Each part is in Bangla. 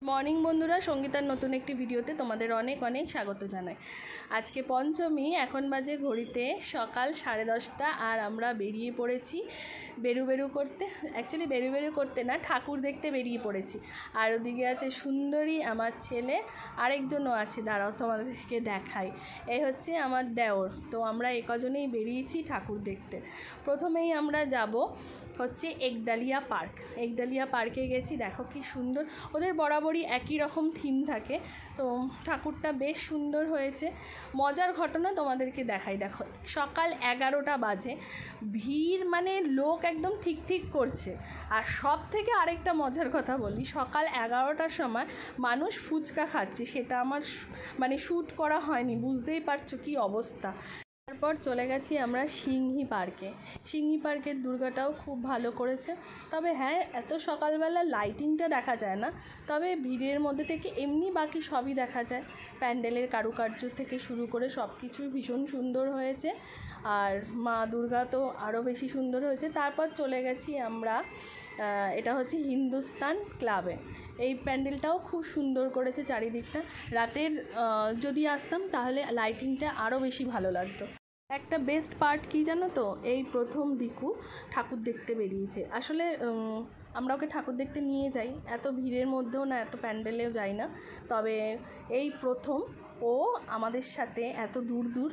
মর্নিং বন্ধুরা, সঙ্গীতার নতুন একটি ভিডিওতে তোমাদের অনেক অনেক স্বাগত জানাই। আজকে পঞ্চমী, এখন বাজে ঘড়িতে সকাল 10:30 আর আমরা বেরিয়ে পড়েছি বেরু করতে। অ্যাকচুয়ালি বেরু করতে না, ঠাকুর দেখতে বেরিয়ে পড়েছি। আর ওদিকে আছে সুন্দরী, আমার ছেলে, আরেকজনও আছে, দাঁড়াও তোমাদেরকে দেখাই। এই হচ্ছে আমার দেওর। তো আমরা কজনেই বেরিয়েছি ঠাকুর দেখতে। প্রথমেই আমরা যাব হচ্ছে একডালিয়া পার্ক। একডালিয়া পার্কে গেছি, দেখো কি সুন্দর, ওদের বরাবরই একই রকম থিম থাকে। তো ঠাকুরটা বেশ সুন্দর হয়েছে। মজার ঘটনা তোমাদেরকে দেখাই, দেখো সকাল 11টা বাজে, ভিড় মানে লোক একদম ঠিক করছে। আর সব থেকে আরেকটা মজার কথা বলি, সকাল 11টার সময় মানুষ ফুচকা খাচ্ছে, সেটা আমার মানে শ্যুট করা হয়নি, বুঝতেই পারছো কি অবস্থা। তারপর চলে গেছি আমরা সিংহি পার্কে। সিংহি পার্কের দুর্গাটাও খুব ভালো করেছে। তবে হ্যাঁ, এত সকালবেলা লাইটিংটা দেখা যায় না, তবে ভিড়ের মধ্যে থেকে এমনি বাকি সবই দেখা যায়। প্যান্ডেলের কারুকার্য থেকে শুরু করে সব কিছুই ভীষণ সুন্দর হয়েছে। আর মা দুর্গা তো আরও বেশি সুন্দর হয়েছে। তারপর চলে গেছি আমরা, এটা হচ্ছে হিন্দুস্তান ক্লাবে। এই প্যান্ডেলটাও খুব সুন্দর করেছে চারিদিকটা। রাতের যদি আসতাম তাহলে লাইটিংটা আরও বেশি ভালো লাগতো। একটা বেস্ট পার্ট কি জানো তো, এই প্রথম দিকু ঠাকুর দেখতে বেরিয়েছে। আসলে আমরা ওকে ঠাকুর দেখতে নিয়ে যাই, এত ভিড়ের মধ্যেও না, এত প্যান্ডেলেও যাই না। তবে এই প্রথম ও আমাদের সাথে এত দূর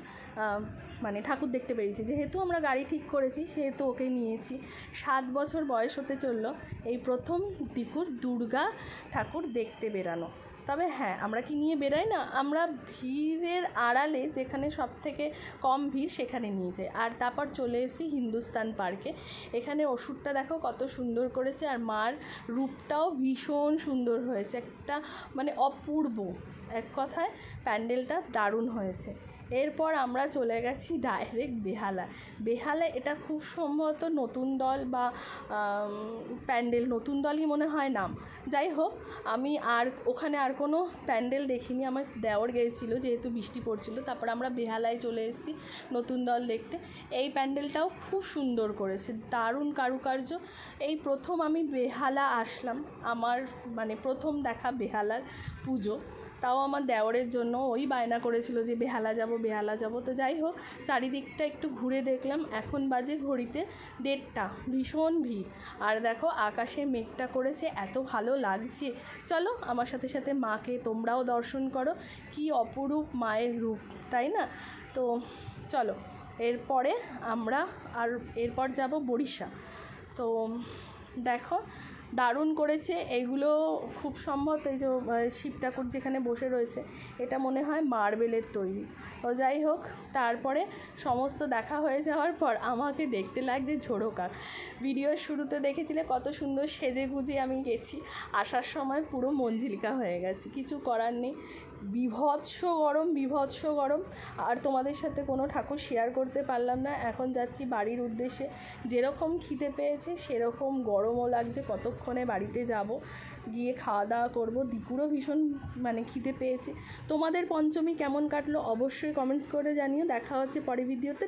মানে ঠাকুর দেখতে বেরিয়েছে। যেহেতু আমরা গাড়ি ঠিক করেছি সেহেতু ওকে নিয়েছি। 7 বছর বয়স হতে চললো এই প্রথম দিকুর দুর্গা ঠাকুর দেখতে বেরানো। তবে হ্যাঁ, আমরা কি নিয়ে বেরাই না, আমরা ভিড়ের আড়ালে যেখানে সব থেকে কম ভিড় সেখানে নিয়ে যাই। আর তারপর চলে এসেছি হিন্দুস্তান পার্কে। এখানে ওষুধটা দেখো কত সুন্দর করেছে, আর মার রূপটাও ভীষণ সুন্দর হয়েছে, একটা মানে অপূর্ব, এক কথায় প্যান্ডেলটা দারুণ হয়েছে। এরপর আমরা চলে গেছি ডাইরেক্ট বেহালা। এটা খুব সম্ভবত নতুন দল বা প্যান্ডেল, নতুন দলই মনে হয় নাম। যাই হোক, আমি আর ওখানে আর কোনো প্যান্ডেল দেখিনি, আমার দেওর গিয়েছিলো যেহেতু বৃষ্টি পড়ছিল। তারপর আমরা বেহালায় চলে এসেছি নতুন দল দেখতে। এই প্যান্ডেলটাও খুব সুন্দর করেছে, দারুণ কারুকার্য। এই প্রথম আমি বেহালা আসলাম, আমার মানে প্রথম দেখা বেহালার পুজো। তাও আমার দেওরের জন্য ওই বায়না করেছিল যে বেহালা যাব। তো যাই হোক, চারিদিকটা একটু ঘুরে দেখলাম। এখন বাজে ঘড়িতে 1:30, ভীষণ ভিড়। আর দেখো আকাশে মেঘটা করেছে, এত ভালো লাগছে। চলো আমার সাথে মাকে তোমরাও দর্শন করো, কি অপরূপ মায়ের রূপ, তাই না? তো চলো, এরপর যাব বরিশা। তো দেখো দারুণ করেছে এইগুলো। খুব সম্ভবত এই যে শিব ঠাকুর যেখানে বসে রয়েছে, এটা মনে হয় মার্বেলের তৈরি। তো যাই হোক, তারপরে সমস্ত দেখা হয়ে যাওয়ার পর আমাকে দেখতে লাগছে ঝোড়ো কাক। ভিডিওর শুরুতে দেখেছিলে কত সুন্দর সেজে গুজে আমি গেছি, আসার সময় পুরো মঞ্জিলিকা হয়ে গেছে। কিছু করার নেই, বিভৎস গরম। আর তোমাদের সাথে কোনো ঠাকুর শেয়ার করতে পারলাম না। এখন যাচ্ছি বাড়ির উদ্দেশ্যে। যেরকম খিদে পেয়েছে সেরকম গরমও লাগছে, কতক্ষণে বাড়িতে যাব, গিয়ে খাওয়া দাওয়া করব। দিকুরও ভীষণ মানে খিদে পেয়েছে। তোমাদের পঞ্চমী কেমন কাটলো অবশ্যই কমেন্টস করে জানিও। দেখা হচ্ছে পরের ভিডিওতে।